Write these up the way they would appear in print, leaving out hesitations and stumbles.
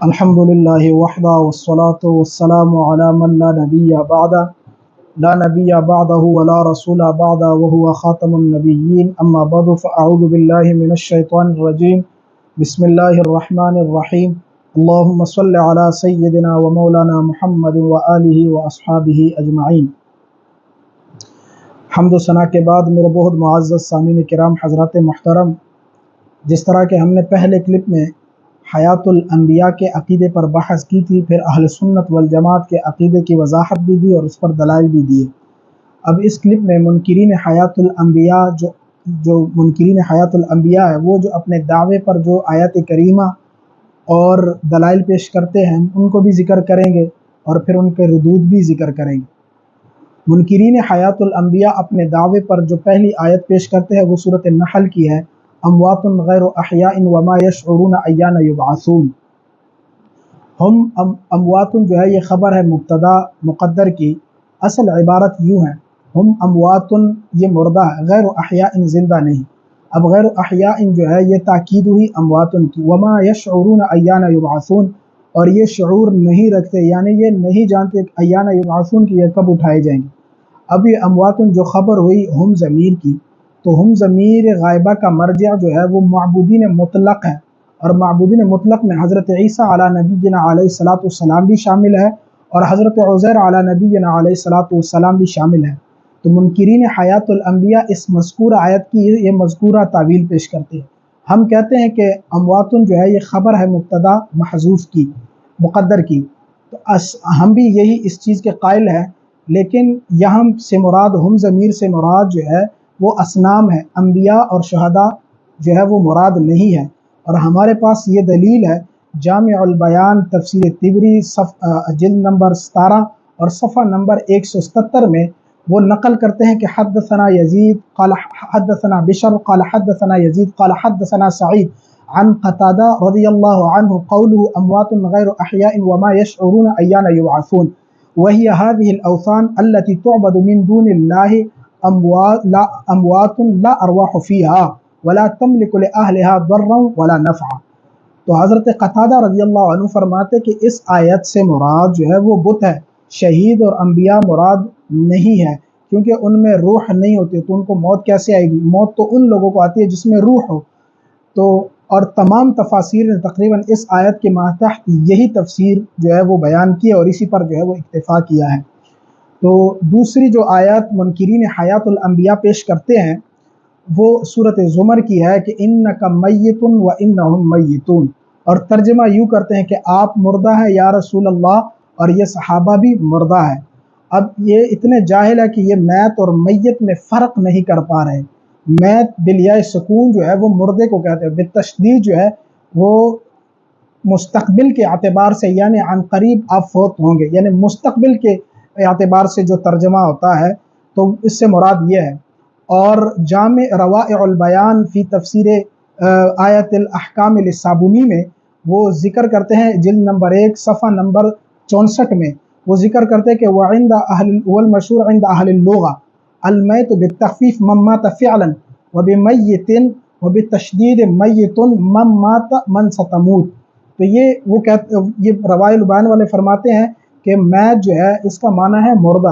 الحمدللہ وحدہ والصلاة والسلام علی من لا نبی بعدہ لا نبی بعدہ ولا رسول بعدہ وهو خاتم النبیین اما بعد فاعوذ باللہ من الشیطان الرجیم بسم اللہ الرحمن الرحیم اللہم صل علی سیدنا و مولانا محمد و آلہ و اصحابہ اجمعین۔ حمد و ثنا کے بعد میرے بہت معزز سامعین کرام حضرات محترم، جس طرح کہ ہم نے پہلے کلپ میں حیات الانبیاء کے عقیدے پر بحث کی تھی، پھر اہل سنت والجماعت کے عقیدے کی وضاحت بھی دی اور اس پر دلائل بھی دیے۔ اب اس کلپ میں منکرین حیات الانبیاء جو منکرین حیات الانبیاء ہے، وہ جو اپنے دعوے پر جو آیات کریمہ اور دلائل پیش کرتے ہیں ان کو بھی ذکر کریں گے اور پھر ان کے ردود بھی ذکر کریں گے۔ منکرین حیات الانبیاء اپنے دعوے پر جو پہلی آیت پیش کرتے ہیں وہ سورۃ النحل کی ہے، اموات غیر احیاء وما یشعرون ایان یبعثون۔ ہم اموات جو ہے یہ خبر ہے مبتدا مقدر کی، اصل عبارت یوں ہے، ہم اموات یہ مردہ ہے، غیر احیاء زندہ نہیں۔ اب غیر احیاء جو ہے یہ تاکید ہوئی اموات کی، وما یشعرون ایان یبعثون، اور یہ شعور نہیں رکھتے، یعنی یہ نہیں جانتے ایان یبعثون کہ یہ کب اٹھائے جائیں گے۔ اب یہ اموات جو خبر ہوئی ہم ضمیر کی، تو ہم ضمیر غائبہ کا مرجع جو ہے وہ معبودین مطلق ہے، اور معبودین مطلق میں حضرت عیسیٰ علی نبینا علیہ الصلاۃ والسلام بھی شامل ہے اور حضرت عزیر علی نبینا علیہ الصلاۃ والسلام بھی شامل ہے۔ تو منکرین حیات الانبیاء اس مذکورہ آیت کی یہ مذکورہ تعویل پیش کرتے ہیں۔ ہم کہتے ہیں کہ اموات جو ہے یہ خبر ہے مبتدا محذوف کی، مقدر کی، تو ہم بھی یہی اس چیز کے قائل ہیں، لیکن یہاں سے مراد ہم ضمیر سے مراد جو ہے وہ اصنام ہے، انبیاء اور شہداء جو ہے وہ مراد نہیں ہے۔ اور ہمارے پاس یہ دلیل ہے، جامع البیان تفسیر طبری جلد نمبر 17 اور صفحہ نمبر 177 میں وہ نقل کرتے ہیں کہ حدثنا یزید قال حدثنا بشر قال حدثنا یزید قال حدثنا سعید عن قتادہ رضی اللہ عنہ قوله اموات غیر احیاء وما یشعرون ایان یبعثون وہی هذه الاوثان التي تعبد من دون اللہ اموات لا ارواح فیها ولا تملک لأہلها ضرا ولا نفعا۔ تو حضرت قتادہ رضی اللہ عنہ فرماتے کہ اس آیت سے مراد جو ہے وہ بت ہے، شہید اور انبیاء مراد نہیں ہے، کیونکہ ان میں روح نہیں ہوتی، تو ان کو موت کیسے آئے گی؟ موت تو ان لوگوں کو آتی ہے جس میں روح ہو۔ تو اور تمام تفاسیر نے تقریباً اس آیت کے ماتحت یہی تفسیر جو ہے وہ بیان کی اور اسی پر جو ہے وہ اکتفا کیا ہے۔ تو دوسری جو آیت منکرین حیات الانبیاء پیش کرتے ہیں وہ سورۃ زمر کی ہے کہ انک میت و انہم میتون، اور ترجمہ یوں کرتے ہیں کہ آپ مردہ ہیں یا رسول اللہ اور یہ صحابہ بھی مردہ ہے۔ اب یہ اتنے جاہل ہے کہ یہ میت اور میت میں فرق نہیں کر پا رہے۔ میت بالیاء سکون جو ہے وہ مردے کو کہتے ہیں، بالتشدید جو ہے وہ مستقبل کے اعتبار سے، یعنی عن قریب آپ فوت ہوں گے، یعنی مستقبل کے اعتبار سے جو ترجمہ ہوتا ہے تو اس سے مراد یہ ہے۔ اور جامع روائع البیان فی تفسیر آیت الاحکام للصابونی میں وہ ذکر کرتے ہیں جلد نمبر 1 صفحہ نمبر 64 میں وہ ذکر کرتے ہیں کہ وعند اہل والمشہور عند اہل اللغہ المیت بالتخفیف من مات فعلا وبمیت وبالتشدید میت من مات من ستموت۔ تو یہ روائع البیان والے فرماتے ہیں کہ میت جو ہے اس کا معنی ہے مردہ،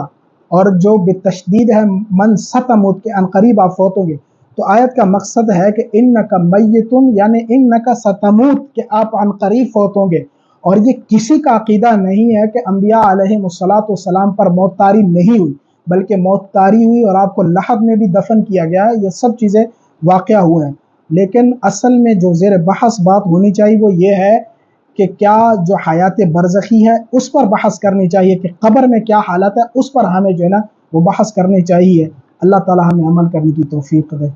اور جو بالتشدید ہے من ستموت کے ان قریب آپ فوت ہوں گے۔ تو آیت کا مقصد ہے کہ انک میتن یعنی انک ستموت کہ آپ ان قریب فوت ہوں گے، اور یہ کسی کا عقیدہ نہیں ہے کہ انبیاء علیہ السلام پر موت طاری نہیں ہوئی، بلکہ موت طاری ہوئی اور آپ کو لحد میں بھی دفن کیا گیا ہے، یہ سب چیزیں واقعہ ہوئے ہیں۔ لیکن اصل میں جو زیر بحث بات ہونی چاہیے وہ یہ ہے کہ کیا جو حیات برزخی ہے اس پر بحث کرنی چاہیے کہ قبر میں کیا حالت ہے، اس پر ہمیں جو ہے نا وہ بحث کرنی چاہیے۔ اللہ تعالی ہمیں عمل کرنے کی توفیق دے۔